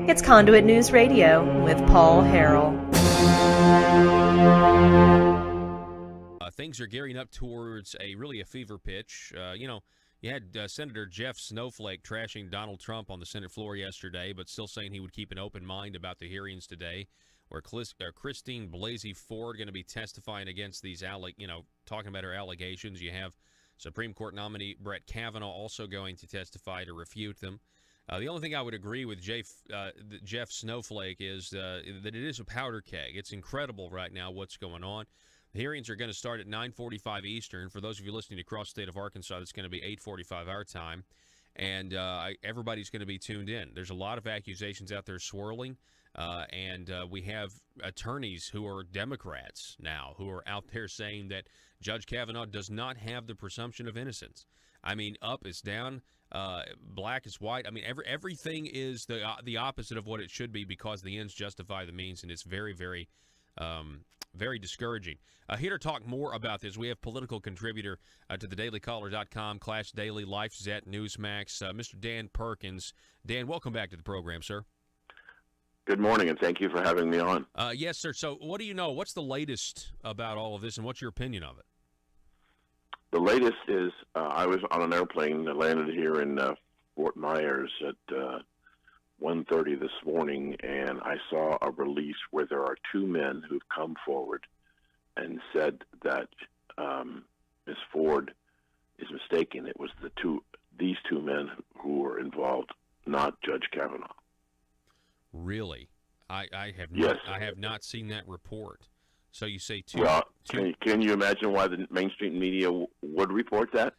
It's Conduit News Radio with Paul Harrell. Things are gearing up towards a fever pitch. You had Senator Jeff Snowflake trashing Donald Trump on the Senate floor yesterday, but still saying he would keep an open mind about the hearings today, where Christine Blasey Ford going to be testifying against these, talking about her allegations. You have Supreme Court nominee Brett Kavanaugh also going to testify to refute them. The only thing I would agree with Jeff Snowflake is that it is a powder keg. It's incredible right now what's going on. The hearings are going to start at 9:45 Eastern. For those of you listening across the state of Arkansas, it's going to be 8:45 our time, and everybody's going to be tuned in. There's a lot of accusations out there swirling, and we have attorneys who are Democrats now who are out there saying that Judge Kavanaugh does not have the presumption of innocence. I mean, up is down, black is white. I mean, everything is the opposite of what it should be because the ends justify the means, and it's very, very very discouraging. Here to talk more about this, we have political contributor to thedailycaller.com, Clash Daily, LifeZet, Newsmax, Mr. Dan Perkins. Dan, welcome back to the program, sir. Good morning, and thank you for having me on. Yes, sir. So what do you know? What's the latest about all of this, and what's your opinion of it? The latest is I was on an airplane that landed here in Fort Myers at 1:30 this morning, and I saw a release where there are two men who've come forward and said that Ms. Ford is mistaken. It was these two men who were involved, not Judge Kavanaugh. Really? I have yes. not. I have not seen that report. So you say two? Well, can you imagine why the mainstream media would report that?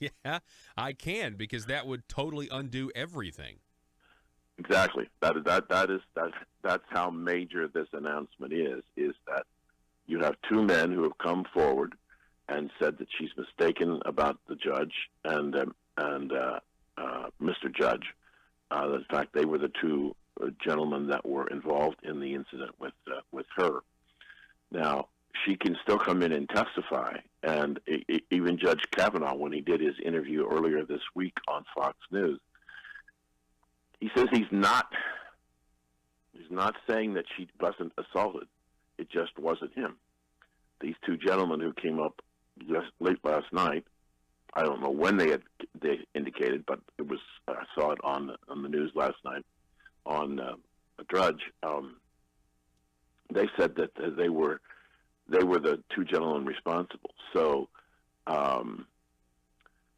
Yeah, I can, because that would totally undo everything. Exactly. That's how major this announcement is that you have two men who have come forward and said that she's mistaken about the judge and Mr. Judge. In fact, they were the two gentlemen that were involved in the incident with her. Now, she can still come in and testify, and even Judge Kavanaugh, when he did his interview earlier this week on Fox News, he says he's not saying that she wasn't assaulted. It just wasn't him. These two gentlemen who came up just late last night, I don't know when they indicated, but it was I saw it on the news last night on a Drudge. They said that they were the two gentlemen responsible. So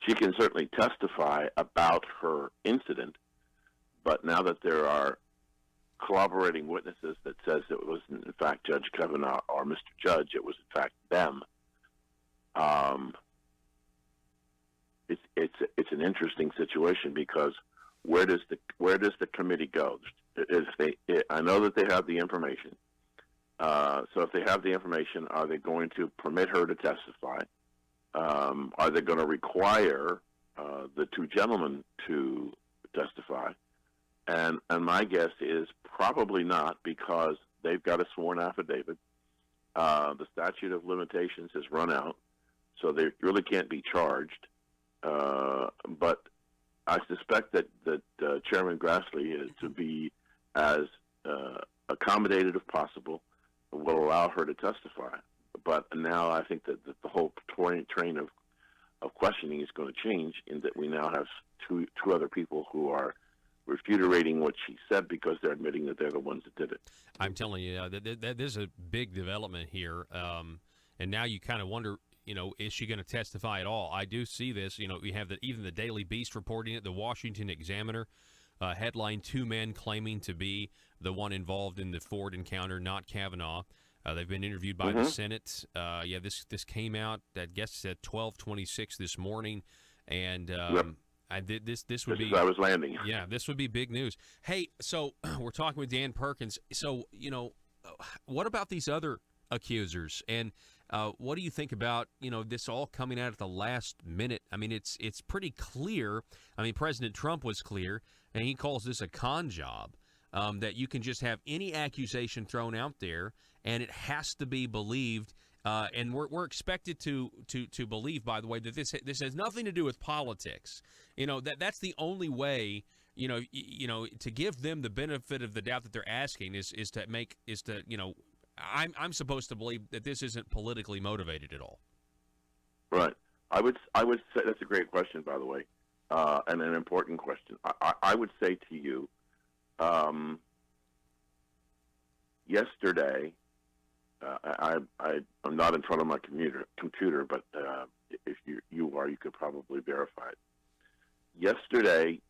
she can certainly testify about her incident. But now that there are corroborating witnesses that says it wasn't in fact Judge Kavanaugh or Mr. Judge, it was in fact them. It's an interesting situation because where does the committee go? I know that they have the information. So if they have the information, are they going to permit her to testify? Are they going to require the two gentlemen to testify? And my guess is probably not, because they've got a sworn affidavit. The statute of limitations has run out, so they really can't be charged. But I suspect that Chairman Grassley is to be as accommodated as possible, will allow her to testify. But now I think that the whole train of questioning is going to change, in that we now have two other people who are refuting what she said because they're admitting that they're the ones that did it. I'm telling you, that there's a big development here, and now you kind of wonder, is she going to testify at all? I do see this. We have even the Daily Beast reporting it, the Washington Examiner headline: two men claiming to be the one involved in the Ford encounter, not Kavanaugh. They've been interviewed by the Senate. This came out, I guess, at 12:26 this morning, and this would be. I was landing. Yeah, this would be big news. Hey, so we're talking with Dan Perkins. So what about these other accusers, and what do you think about this all coming out at the last minute? I mean, it's pretty clear. I mean, President Trump was clear, and he calls this a con job. That you can just have any accusation thrown out there, and it has to be believed. And we're expected to believe, by the way, that this has nothing to do with politics. That's the only way to give them the benefit of the doubt that they're asking is to I'm supposed to believe that this isn't politically motivated at all. Right. I would say that's a great question, by the way, and an important question. I would say to you, yesterday, I'm not in front of my computer, but if you are, you could probably verify it. Yesterday,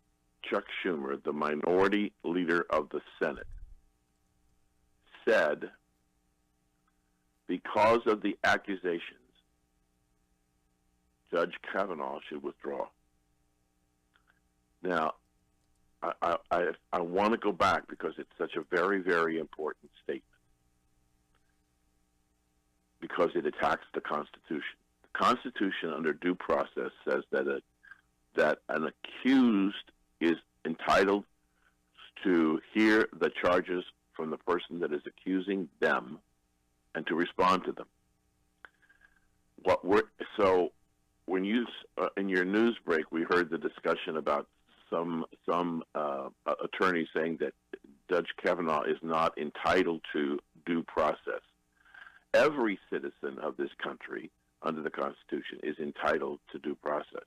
Chuck Schumer, the minority leader of the Senate, said because of the accusations, Judge Kavanaugh should withdraw. Now, I want to go back because it's such a very, very important statement, because it attacks the Constitution. The Constitution, under due process, says that an accused is entitled to hear the charges from the person that is accusing them and to respond to them. So when you in your news break, we heard the discussion about some attorney saying that Judge Kavanaugh is not entitled to due process. Every citizen of this country, under the Constitution, is entitled to due process.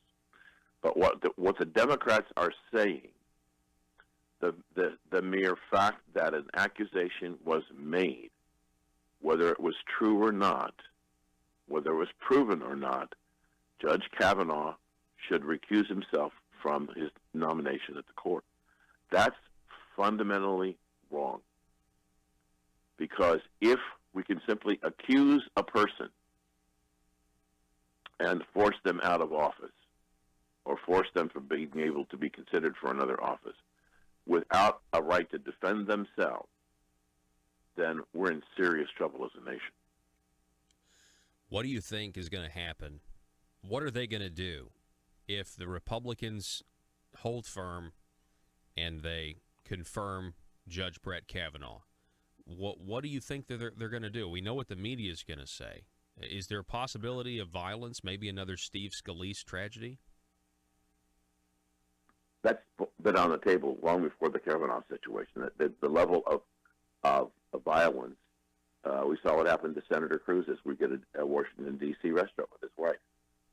But what the Democrats are saying, the mere fact that an accusation was made, whether it was true or not, whether it was proven or not, Judge Kavanaugh should recuse himself from his nomination at the court. That's fundamentally wrong. Because if we can simply accuse a person and force them out of office, or force them from being able to be considered for another office without a right to defend themselves, then we're in serious trouble as a nation. What do you think is going to happen? What are they going to do if the Republicans hold firm and they confirm Judge Brett Kavanaugh? What do you think they're going to do? We know what the media is going to say. Is there a possibility of violence, maybe another Steve Scalise tragedy? That's been on the table long before the Kavanaugh situation. The level of violence, we saw what happened to Senator Cruz this week at a Washington, D.C. restaurant with his wife,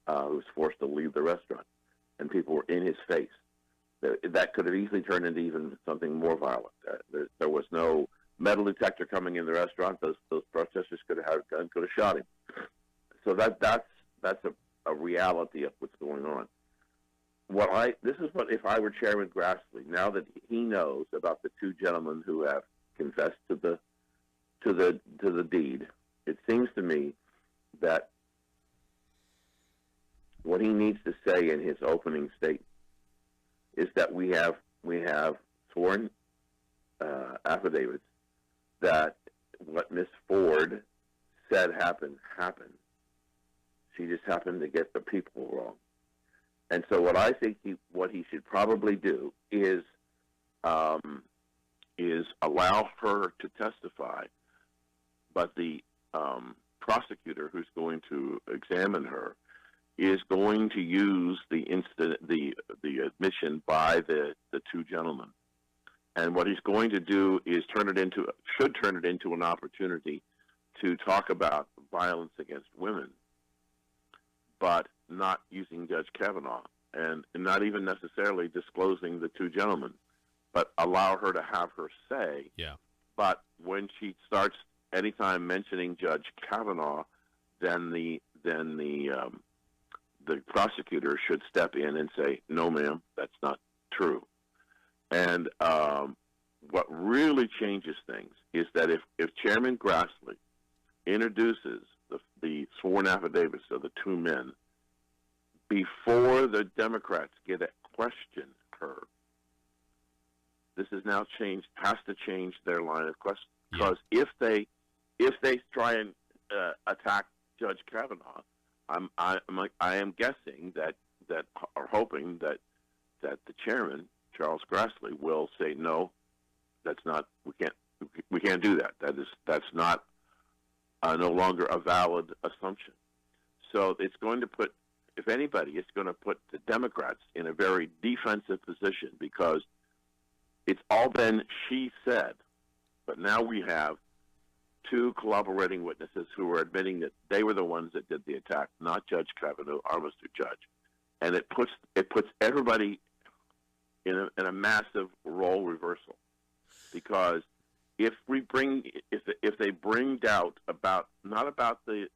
who was forced to leave the restaurant, and people were in his face. That could have easily turned into even something more violent. There was no metal detector coming in the restaurant. Those protesters could have had a gun, could have shot him. So that's a reality of what's going on. This is what, if I were Chairman Grassley, now that he knows about the two gentlemen who have confessed to the deed, it seems to me that what he needs to say in his opening statement is that we have sworn affidavits that what Miss Ford said happened. She just happened to get the people wrong. And so what I think what he should probably do is allow her to testify, but the prosecutor who's going to examine her is going to use the admission by the two gentlemen. And what he's going to do is should turn it into an opportunity to talk about violence against women, but not using Judge Kavanaugh, and not even necessarily disclosing the two gentlemen, but allow her to have her say. Yeah. But when she starts anytime mentioning Judge Kavanaugh, then the prosecutor should step in and say, "No, ma'am, that's not true." And what really changes things is that if Chairman Grassley introduces the sworn affidavits of the two men before the Democrats get to question her, this has now has to change their line of question. Because if they try and attack Judge Kavanaugh, I am guessing that or hoping that the chairman, Charles Grassley, will say, no, that's not, we can't do that. That's not no longer a valid assumption. So it's going to put, if anybody, it's going to put the Democrats in a very defensive position, because it's all been she said. But now we have two collaborating witnesses who are admitting that they were the ones that did the attack, not Judge Kavanaugh, our Mr. Judge. And it puts everybody in a massive role reversal, because if they bring doubt about, not about the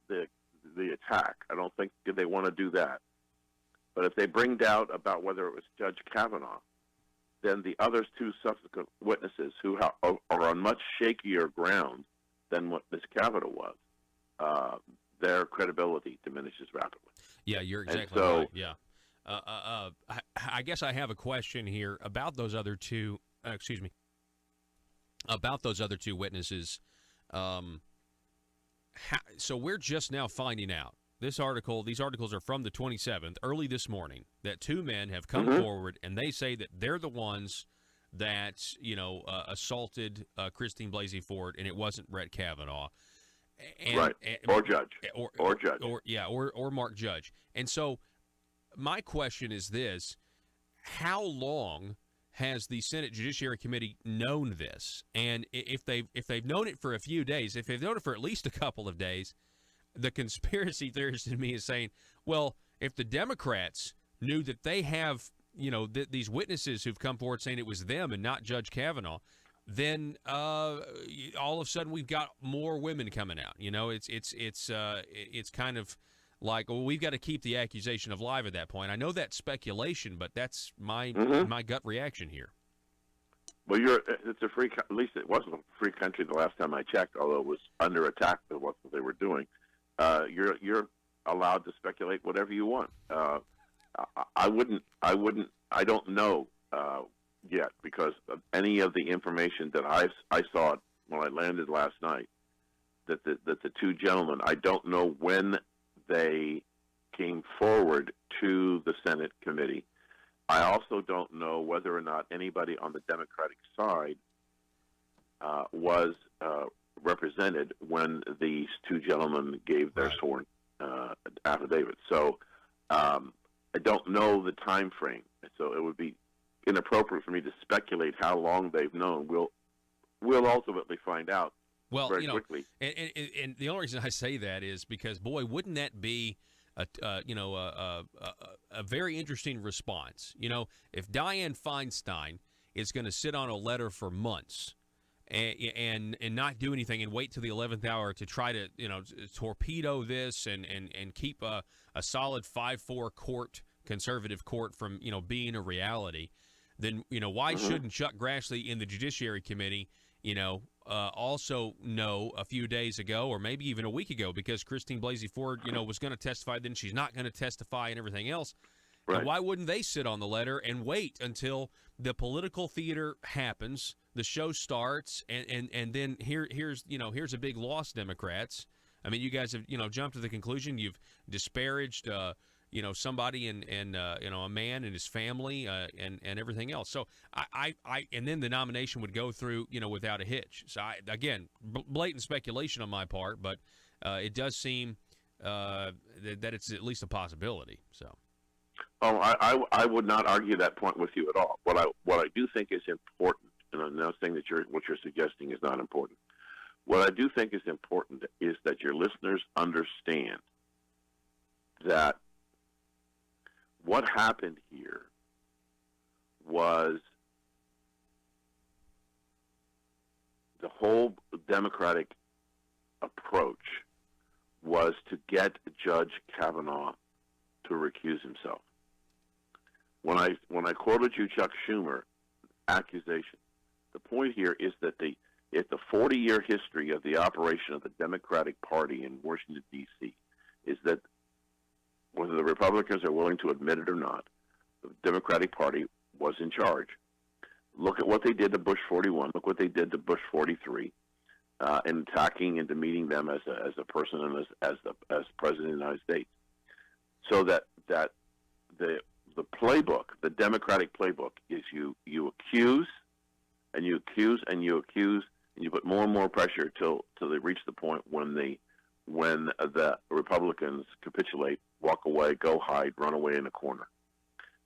attack, I don't think they want to do that, but if they bring doubt about whether it was Judge Kavanaugh, then the other two subsequent witnesses who are on much shakier ground than what Ms. Kavanaugh was, their credibility diminishes rapidly. Yeah, you're exactly right. Yeah. I guess I have a question here about those other two. About those other two witnesses. So we're just now finding out. These articles are from the 27th, early this morning, that two men have come forward, and they say that they're the ones that assaulted Christine Blasey Ford, and it wasn't Brett Kavanaugh. Right, or Judge. Or Judge. Or Mark Judge. And so my question is this: how long has the Senate Judiciary Committee known this? And if they've known it for a few days, if they've known it for at least a couple of days, the conspiracy theorist in me is saying, well, if the Democrats knew that they have, these witnesses who've come forward saying it was them and not Judge Kavanaugh, then all of a sudden we've got more women coming out. It's kind of like, well, we've got to keep the accusation alive at that point. I know that's speculation, but that's my gut reaction here. Well, it's a free. At least it wasn't a free country the last time I checked, although it was under attack for what they were doing. You're allowed to speculate whatever you want. I don't know yet, because of any of the information that I saw when I landed last night, that the two gentlemen, I don't know when they came forward to the Senate committee. I also don't know whether or not anybody on the Democratic side was represented when these two gentlemen gave their sworn affidavit. So I don't know the time frame. So it would be inappropriate for me to speculate how long they've known. We'll ultimately find out very quickly. And the only reason I say that is because, boy, wouldn't that be a very interesting response? If Dianne Feinstein is going to sit on a letter for months and not do anything and wait till the 11th hour to try to torpedo this and keep a solid 5-4 conservative court from being a reality, then why shouldn't Chuck Grassley in the Judiciary Committee also know a few days ago, or maybe even a week ago, because Christine Blasey Ford was going to testify, then she's not going to testify, and everything else. Right. And why wouldn't they sit on the letter and wait until the political theater happens, the show starts, and then here's a big loss, Democrats. I mean, you guys have jumped to the conclusion, you've disparaged somebody and a man and his family and everything else. So I and then the nomination would go through without a hitch. So again, blatant speculation on my part, but it does seem that it's at least a possibility. So. Oh, I would not argue that point with you at all. What I do think is important, and I'm not saying that what you're suggesting is not important. What I do think is important is that your listeners understand that what happened here was the whole Democratic approach was to get Judge Kavanaugh to recuse himself. When I quoted you Chuck Schumer accusation, the point here is that it's the 40-year history of the operation of the Democratic Party in Washington, D.C., is that whether the Republicans are willing to admit it or not, the Democratic Party was in charge. Look at what they did to Bush 41. Look what they did to Bush 43, in attacking and demeaning them as a person and as president of the United States. So that the playbook, the Democratic playbook, is you accuse and you accuse and you accuse, and you put more and more pressure till they reach the point when the Republicans capitulate, walk away, go hide, run away in a corner.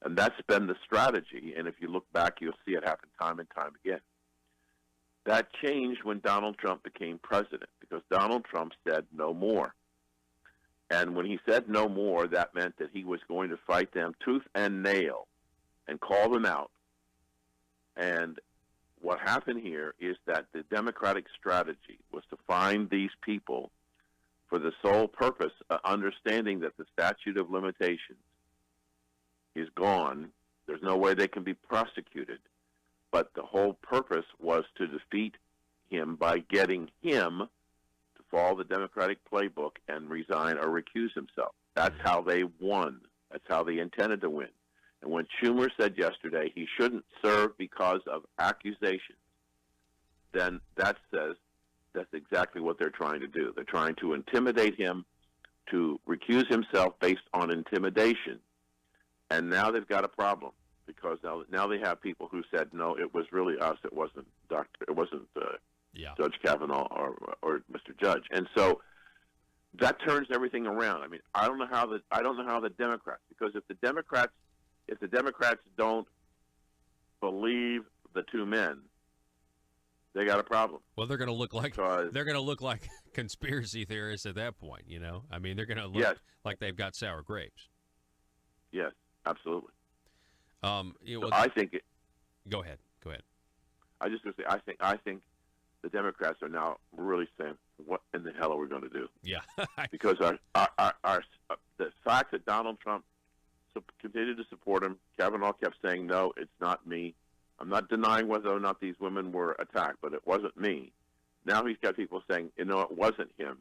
And that's been the strategy. And if you look back, you'll see it happen time and time again. That changed when Donald Trump became president, because Donald Trump said no more. And when he said no more, that meant that he was going to fight them tooth and nail and call them out. And what happened here is that the Democratic strategy was to find these people for the sole purpose of understanding that the statute of limitations is gone. There's no way they can be prosecuted. But the whole purpose was to defeat him by getting him to follow the Democratic playbook and resign or recuse himself. That's how they won. That's how they intended to win. And when Schumer said yesterday he shouldn't serve because of accusations, then that says that's exactly what they're trying to do. They're trying to intimidate him to recuse himself based on intimidation. And now they've got a problem, because now they have people who said, no, it was really us. It wasn't Judge Kavanaugh or Mr. Judge. And so that turns everything around. I mean, I don't know how the Democrats, because if the Democrats don't believe the two men, they got a problem. Well, they're going to look like conspiracy theorists at that point. You know, I mean, they're going to look like they've got sour grapes. Yes, absolutely. I think. Go ahead. I just going to say, I think the Democrats are now really saying, "What in the hell are we going to do?" Yeah, because the fact that Donald Trump continued to support him, Kavanaugh kept saying, "No, it's not me. I'm not denying whether or not these women were attacked, but it wasn't me." Now he's got people saying, "You know, it wasn't him."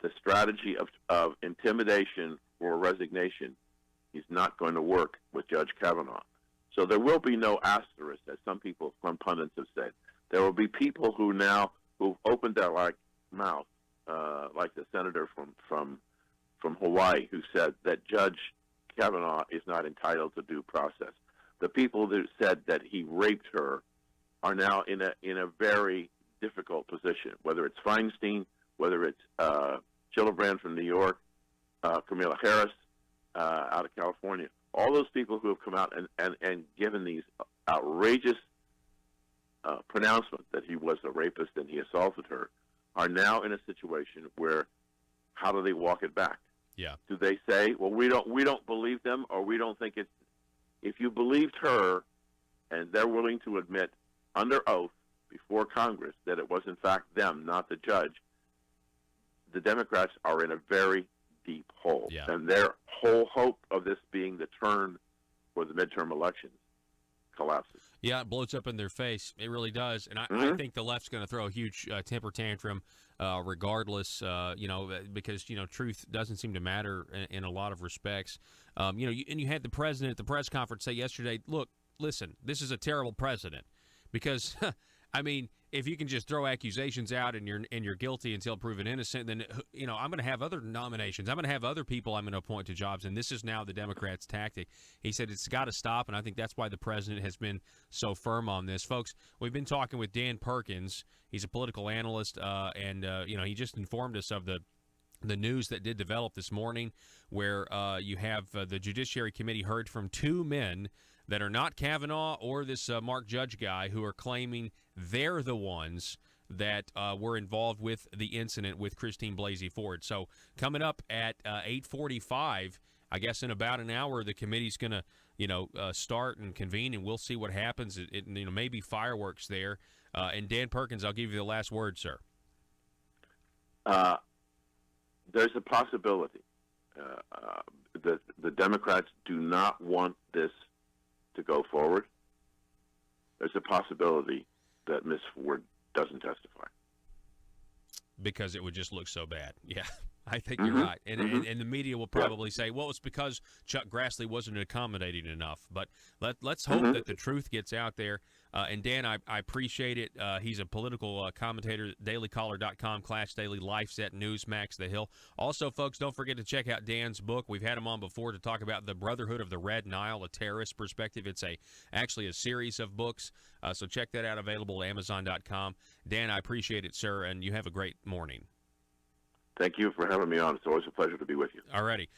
The strategy of intimidation or resignation is not going to work with Judge Kavanaugh. So there will be no asterisk, as some pundits have said. There will be people who've opened their mouth, like the senator from Hawaii, who said that Judge Kavanaugh is not entitled to due process. The people who said that he raped her are now in a very difficult position. Whether it's Feinstein, whether it's Gillibrand from New York, Kamala Harris out of California, all those people who have come out and given these outrageous pronouncements that he was a rapist and he assaulted her are now in a situation where, how do they walk it back? Yeah. Do they say, well, we don't believe them, or we don't think it's? If you believed her, and they're willing to admit under oath before Congress that it was in fact them, not the judge, the Democrats are in a very deep hole. Yeah. And their whole hope of this being the turn for the midterm elections collapses. Yeah, it blows up in their face. It really does. And I think the left's going to throw a huge temper tantrum regardless, because, truth doesn't seem to matter in a lot of respects. And you had the president at the press conference say yesterday, look, listen, this is a terrible precedent because, I mean, if you can just throw accusations out and you're guilty until proven innocent, then, I'm going to have other nominations. I'm going to have other people I'm going to appoint to jobs, and this is now the Democrats' tactic. He said it's got to stop, and I think that's why the president has been so firm on this. Folks, we've been talking with Dan Perkins. He's a political analyst, and he just informed us of the news that did develop this morning where you have the Judiciary Committee heard from two men that are not Kavanaugh or this Mark Judge guy who are claiming they're the ones that were involved with the incident with Christine Blasey Ford. So coming up at 8:45, I guess in about an hour, the committee's going to, start and convene, and we'll see what happens. It maybe fireworks there. And Dan Perkins, I'll give you the last word, sir. There's a possibility. The Democrats do not want this to go forward. There's a possibility that Ms. Ford doesn't testify. Because it would just look so bad. Yeah, I think you're right. And the media will probably say, well, it's because Chuck Grassley wasn't accommodating enough. But let's hope that the truth gets out there. And Dan, I appreciate it. He's a political commentator, dailycaller.com, Clash Daily, LifeSet, Newsmax, The Hill. Also, folks, don't forget to check out Dan's book. We've had him on before to talk about the Brotherhood of the Red Nile, a terrorist perspective. It's actually a series of books. So check that out, available at Amazon.com. Dan, I appreciate it, sir, and you have a great morning. Thank you for having me on. It's always a pleasure to be with you. All righty.